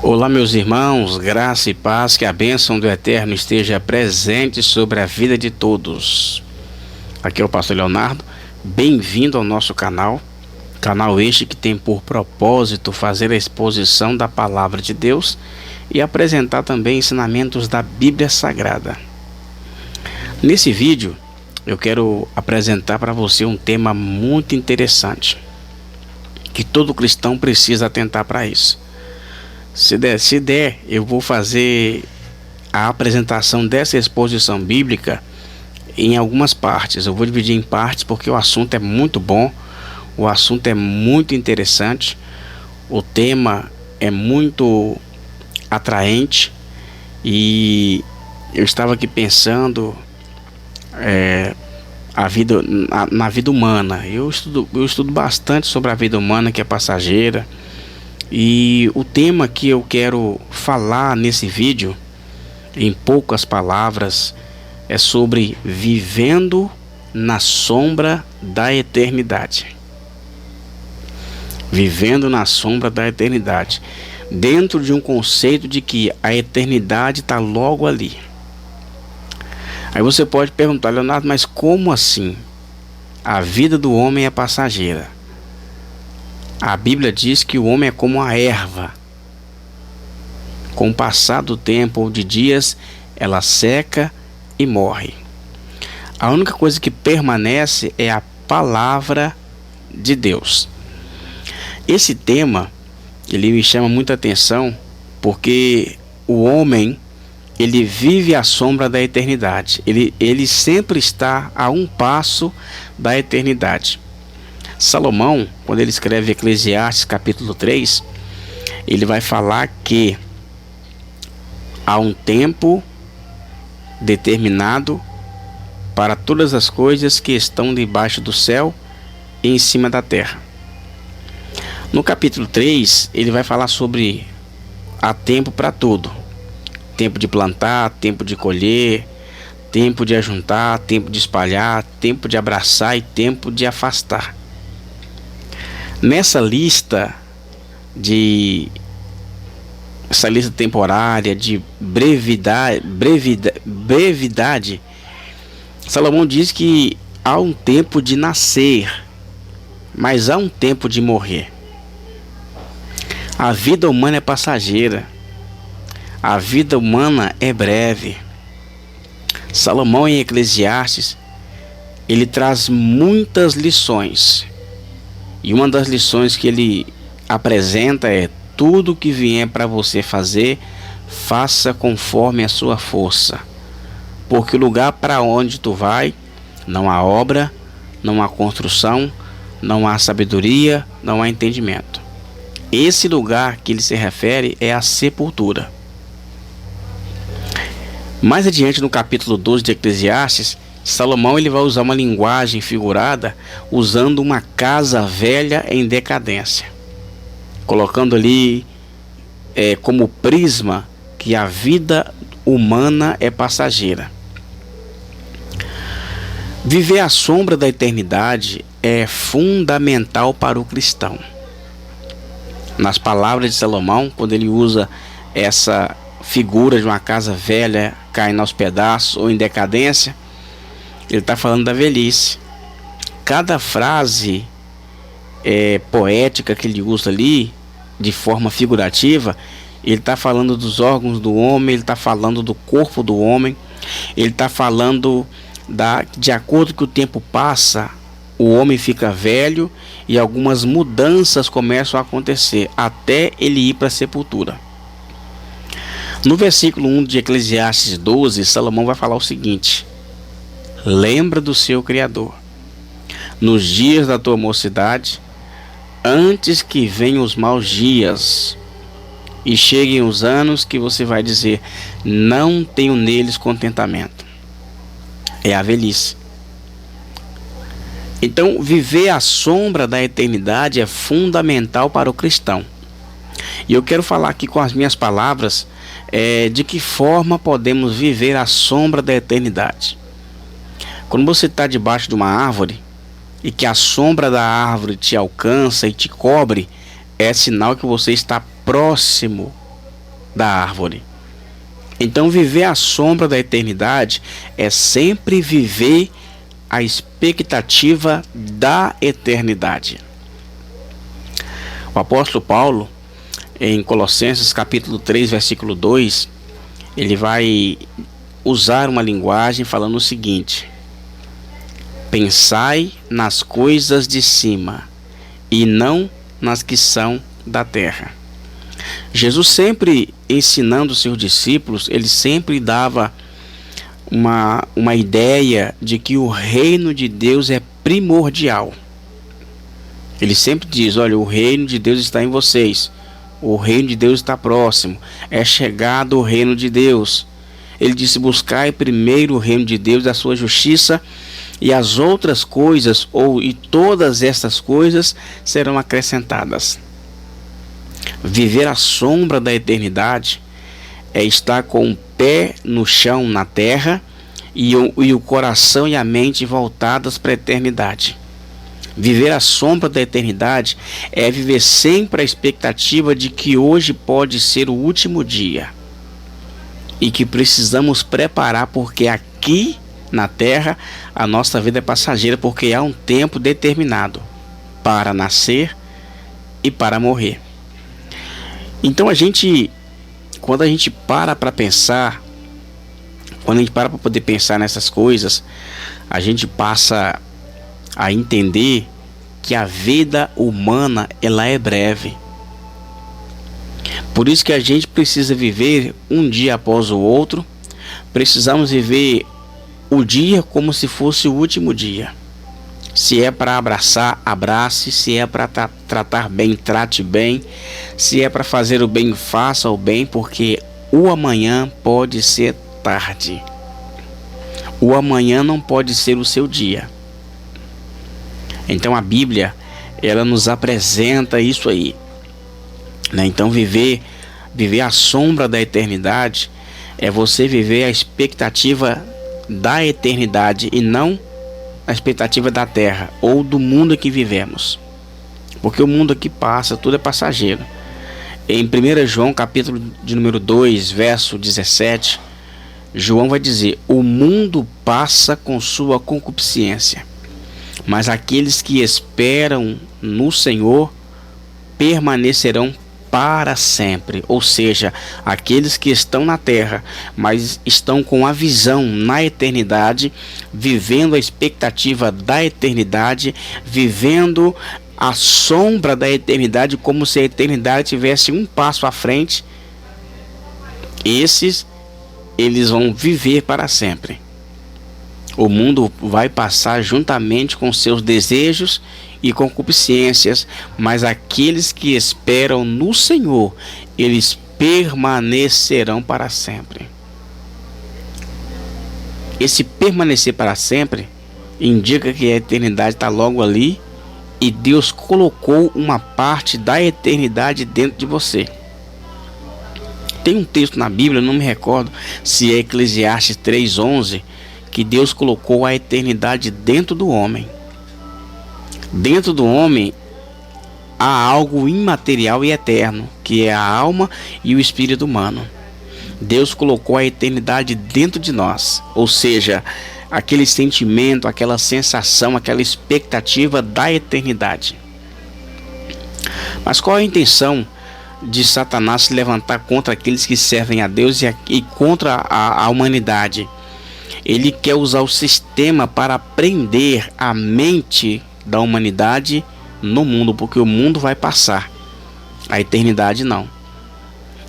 Olá, meus irmãos, graça e paz, que a bênção do Eterno esteja presente sobre a vida de todos. Aqui é o pastor Leonardo, bem-vindo ao nosso canal este que tem por propósito fazer a exposição da palavra de Deus e apresentar também ensinamentos da Bíblia Sagrada. Nesse vídeo, eu quero apresentar para você um tema muito interessante, que todo cristão precisa atentar para isso. Se der, eu vou fazer a apresentação dessa exposição bíblica em algumas partes. Eu vou dividir em partes porque o assunto é muito bom, o assunto é muito interessante, o tema é muito atraente e eu estava aqui pensando na vida humana. Eu estudo bastante sobre a vida humana, que é passageira. E o tema que eu quero falar nesse vídeo, em poucas palavras, é sobre vivendo na sombra da eternidade. Vivendo na sombra da eternidade, dentro de um conceito de que a eternidade está logo ali. Aí você pode perguntar: Leonardo, mas como assim? A vida do homem é passageira. A Bíblia diz que o homem é como a erva. Com o passar do tempo ou de dias, ela seca e morre. A única coisa que permanece é a palavra de Deus. Esse tema, ele me chama muita atenção, porque o homem, ele vive à sombra da eternidade. Ele sempre está a um passo da eternidade. Salomão, quando ele escreve Eclesiastes capítulo 3, ele vai falar que há um tempo determinado para todas as coisas que estão debaixo do céu e em cima da terra. No capítulo 3, ele vai falar sobre há tempo para tudo. Tempo de plantar, tempo de colher, tempo de ajuntar, tempo de espalhar, tempo de abraçar e tempo de afastar. Nessa lista temporária de brevidade, Salomão diz que há um tempo de nascer, mas há um tempo de morrer. A vida humana é passageira, a vida humana é breve. Salomão, em Eclesiastes, ele traz muitas lições. E uma das lições que ele apresenta é: tudo que vier para você fazer, faça conforme a sua força. Porque o lugar para onde tu vai, não há obra, não há construção, não há sabedoria, não há entendimento. Esse lugar que ele se refere é a sepultura. Mais adiante, no capítulo 12 de Eclesiastes, Salomão ele vai usar uma linguagem figurada, usando uma casa velha em decadência, colocando ali como prisma que a vida humana é passageira. Viver à sombra da eternidade é fundamental para o cristão. Nas palavras de Salomão, quando ele usa essa figura de uma casa velha caindo aos pedaços ou em decadência, ele está falando da velhice. Cada frase poética que ele usa ali, de forma figurativa, ele está falando dos órgãos do homem, ele está falando do corpo do homem, ele está falando de acordo que o tempo passa, o homem fica velho e algumas mudanças começam a acontecer até ele ir para a sepultura. No versículo 1 de Eclesiastes 12, Salomão vai falar o seguinte: lembra do seu Criador nos dias da tua mocidade, antes que venham os maus dias e cheguem os anos que você vai dizer: não tenho neles contentamento. É a velhice. Então, viver à sombra da eternidade é fundamental para o cristão. E eu quero falar aqui com as minhas palavras de que forma podemos viver à sombra da eternidade. Quando você está debaixo de uma árvore e que a sombra da árvore te alcança e te cobre, é sinal que você está próximo da árvore. Então, viver à sombra da eternidade é sempre viver a expectativa da eternidade. O apóstolo Paulo, em Colossenses capítulo 3, versículo 2, ele vai usar uma linguagem falando o seguinte: pensai nas coisas de cima e não nas que são da terra. Jesus, sempre ensinando seus discípulos, ele sempre dava uma ideia de que o reino de Deus é primordial. Ele sempre diz: olha, o reino de Deus está em vocês, o reino de Deus está próximo, é chegado o reino de Deus. Ele disse: buscai primeiro o reino de Deus e a sua justiça, e as outras coisas, e todas estas coisas serão acrescentadas. Viver à sombra da eternidade é estar com o pé no chão na terra e o coração e a mente voltadas para a eternidade. Viver à sombra da eternidade é viver sempre a expectativa de que hoje pode ser o último dia e que precisamos preparar, porque aqui na terra a nossa vida é passageira, porque há um tempo determinado para nascer e para morrer. Então quando a gente para pensar, quando a gente para poder pensar nessas coisas, a gente passa a entender que a vida humana, ela é breve. Por isso que a gente precisa viver um dia após o outro. Precisamos viver o dia como se fosse o último dia. Se é para abraçar, abrace. Se é para tratar bem, trate bem. Se é para fazer o bem, faça o bem, porque o amanhã pode ser tarde. O amanhã não pode ser o seu dia. Então a Bíblia, ela nos apresenta isso aí, né? Então viver à sombra da eternidade é você viver a expectativa da eternidade e não a expectativa da terra ou do mundo que vivemos, porque o mundo aqui passa, tudo é passageiro. Em 1 João capítulo de número 2, verso 17, João vai dizer: o mundo passa com sua concupiscência, mas aqueles que esperam no Senhor permanecerão para sempre. Ou seja, aqueles que estão na terra, mas estão com a visão na eternidade, vivendo a expectativa da eternidade, vivendo a sombra da eternidade, como se a eternidade tivesse um passo à frente. Eles vão viver para sempre. O mundo vai passar juntamente com seus desejos e concupiscências, mas aqueles que esperam no Senhor, eles permanecerão para sempre. Esse permanecer para sempre indica que a eternidade está logo ali e Deus colocou uma parte da eternidade dentro de você. Tem um texto na Bíblia, não me recordo se é Eclesiastes 3:11, que Deus colocou a eternidade dentro do homem. Dentro do homem há algo imaterial e eterno, que é a alma e o espírito humano. Deus colocou a eternidade dentro de nós, ou seja, aquele sentimento, aquela sensação, aquela expectativa da eternidade. Mas qual é a intenção de Satanás se levantar contra aqueles que servem a Deus e contra a humanidade? Ele quer usar o sistema para prender a mente da humanidade no mundo, porque o mundo vai passar, a eternidade não.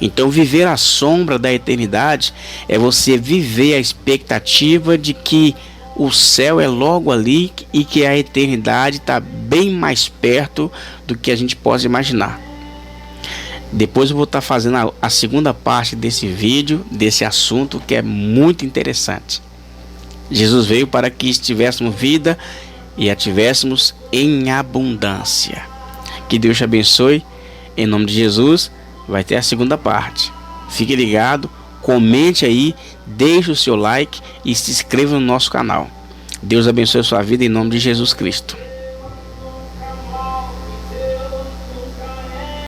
Então viver à sombra da eternidade é você viver a expectativa de que o céu é logo ali e que a eternidade está bem mais perto do que a gente pode imaginar. Depois eu vou estar fazendo a segunda parte desse vídeo, desse assunto que é muito interessante. Jesus veio para que tivéssemos vida e a tivéssemos em abundância. Que Deus te abençoe. Em nome de Jesus, vai ter a segunda parte. Fique ligado, comente aí, deixe o seu like e se inscreva no nosso canal. Deus abençoe a sua vida em nome de Jesus Cristo.